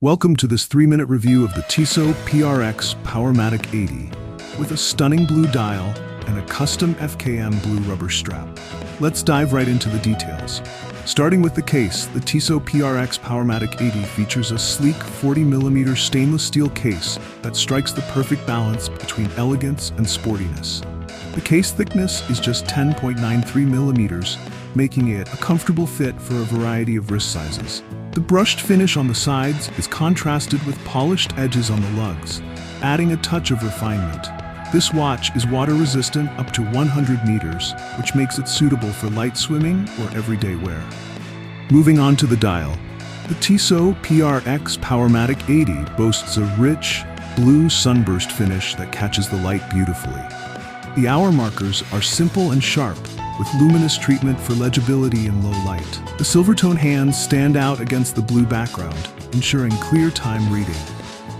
Welcome to this 3-minute review of the Tissot PRX Powermatic 80 with a stunning blue dial and a custom FKM blue rubber strap. Let's dive right into the details. Starting with the case, the Tissot PRX Powermatic 80 features a sleek 40mm stainless steel case that strikes the perfect balance between elegance and sportiness. The case thickness is just 10.93mm, making it a comfortable fit for a variety of wrist sizes. The brushed finish on the sides is contrasted with polished edges on the lugs, adding a touch of refinement. This watch is water-resistant up to 100 meters, which makes it suitable for light swimming or everyday wear. Moving on to the dial, the Tissot PRX Powermatic 80 boasts a rich, blue sunburst finish that catches the light beautifully. The hour markers are simple and sharp, with luminous treatment for legibility in low light. The silver-tone hands stand out against the blue background, ensuring clear time reading.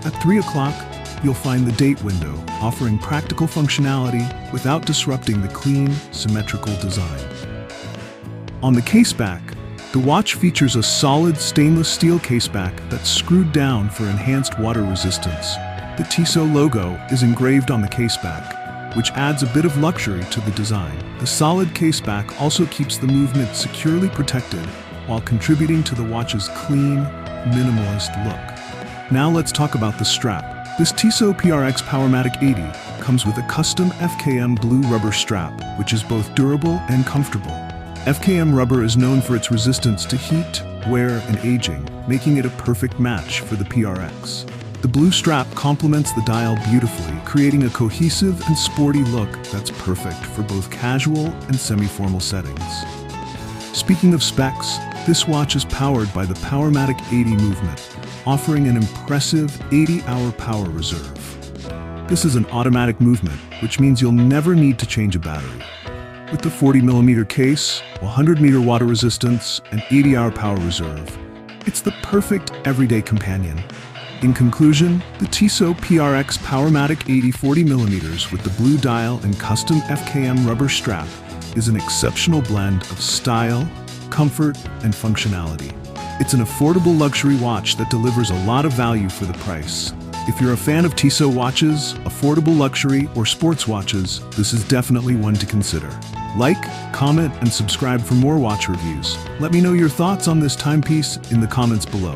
At 3 o'clock, you'll find the date window, offering practical functionality without disrupting the clean, symmetrical design. On the caseback, the watch features a solid stainless steel caseback that's screwed down for enhanced water resistance. The Tissot logo is engraved on the caseback, which adds a bit of luxury to the design. The solid caseback also keeps the movement securely protected while contributing to the watch's clean, minimalist look. Now let's talk about the strap. This Tissot PRX Powermatic 80 comes with a custom FKM blue rubber strap, which is both durable and comfortable. FKM rubber is known for its resistance to heat, wear, and aging, making it a perfect match for the PRX. The blue strap complements the dial beautifully, creating a cohesive and sporty look that's perfect for both casual and semi-formal settings. Speaking of specs, this watch is powered by the Powermatic 80 movement, offering an impressive 80-hour power reserve. This is an automatic movement, which means you'll never need to change a battery. With the 40mm case, 100-meter water resistance, and 80-hour power reserve, it's the perfect everyday companion. In conclusion, the Tissot PRX Powermatic 80 40mm with the blue dial and custom FKM rubber strap is an exceptional blend of style, comfort, and functionality. It's an affordable luxury watch that delivers a lot of value for the price. If you're a fan of Tissot watches, affordable luxury, or sports watches, this is definitely one to consider. Like, comment, and subscribe for more watch reviews. Let me know your thoughts on this timepiece in the comments below.